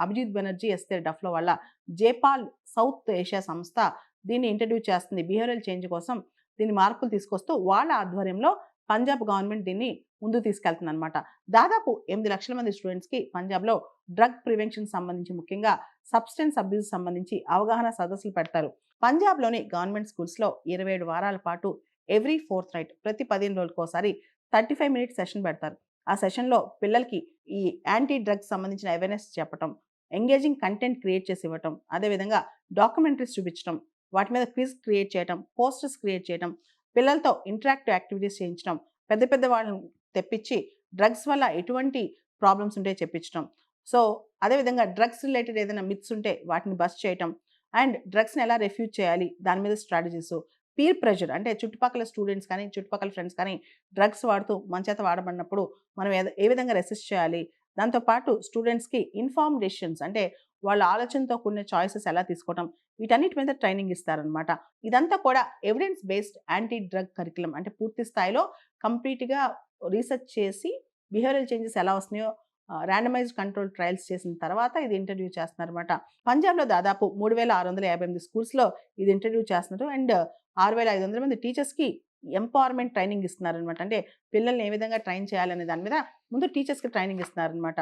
అభిజిత్ బెనర్జీ, ఎస్తేర్ డఫ్లో వాళ్ళ జేపాల్ south Asia సంస్థ దీన్ని ఇంట్రడ్యూస్ చేస్తుంది. బిహేవియరల్ చేంజ్ కోసం దీన్ని మార్పులు తీసుకొస్తూ వాళ్ళ ఆధ్వర్యంలో పంజాబ్ గవర్నమెంట్ దీన్ని ముందుకు తీసుకెళ్తుందనమాట. దాదాపు 8 లక్షల మంది స్టూడెంట్స్‌కి పంజాబ్‌లో డ్రగ్ ప్రివెన్షన్ సంబంధించి ముఖ్యంగా సబ్‌స్టెన్స్ అబ్యూస్ సంబంధించి అవగాహన సదస్సులు పెడతారు. పంజాబ్‌లోని గవర్నమెంట్ స్కూల్స్‌లో 27 వారాల పాటు ఎవ్రీ ఫోర్త్ నైట్ ప్రతి 15 రోజులకోసారి 35 మినిట్స్ సెషన్ పెడతారు. ఆ సెషన్‌లో పిల్లలకి ఈ యాంటీ డ్రగ్స్ సంబంధించిన అవేర్‌నెస్ చెప్పటం, ఎంగేజింగ్ కంటెంట్ క్రియేట్ చేసి ఇవ్వటం, అదేవిధంగా డాక్యుమెంటరీస్ చూపించడం, వాటి మీద క్విజ్ క్రియేట్ చేయటం, పోస్టర్స్ క్రియేట్ చేయటం, పిల్లలతో ఇంటరాక్టివ్ యాక్టివిటీస్ చేయించడం, పెద్ద పెద్ద వాళ్ళని తెప్పించి డ్రగ్స్ వల్ల ఎటువంటి ప్రాబ్లమ్స్ ఉంటాయో చెప్పించడం. సో, అదేవిధంగా డ్రగ్స్ రిలేటెడ్ ఏదైనా మిత్స్ ఉంటే వాటిని బస్ట్ చేయటం అండ్ డ్రగ్స్‌ని ఎలా రెఫ్యూజ్ చేయాలి దాని మీద స్ట్రాటజీస్. పీర్ ప్రెషర్ అంటే చుట్టుపక్కల స్టూడెంట్స్ కానీ, చుట్టుపక్కల ఫ్రెండ్స్ కానీ డ్రగ్స్ వాడుతూ మన చేత వాడబడినప్పుడు మనం ఏ విధంగా రెసిస్ట్ చేయాలి. దాంతో పాటు స్టూడెంట్స్‌కి ఇన్ఫార్మ్డ్ డెసిషన్స్ అంటే వాళ్ళ ఆలోచనతో కూడిన చాయిసెస్ ఎలా తీసుకోవటం వీటన్నిటి మీద ట్రైనింగ్ ఇస్తారనమాట. ఇదంతా కూడా evidence based anti drug curriculum అంటే పూర్తి స్థాయిలో కంప్లీట్‌గా రీసెర్చ్ చేసి బిహేవియరల్ చేంజెస్ ఎలా వస్తున్నాయో ర్యాండమైజ్డ్ కంట్రోల్ ట్రయల్స్ చేసిన తర్వాత ఇది ఇంట్రడ్యూస్ చేస్తున్నారనమాట. పంజాబ్‌లో దాదాపు 3658 స్కూల్స్‌లో ఇది ఇంట్రడ్యూస్ చేస్తున్నారు. అండ్ 6500 మంది టీచర్స్‌కి ఎంపవర్‌మెంట్ ట్రైనింగ్ ఇస్తున్నారనమాట. అంటే పిల్లల్ని ఏ విధంగా ట్రైన్ చేయాలనే దాని మీద ముందు టీచర్స్‌కి ట్రైనింగ్ ఇస్తున్నారనమాట.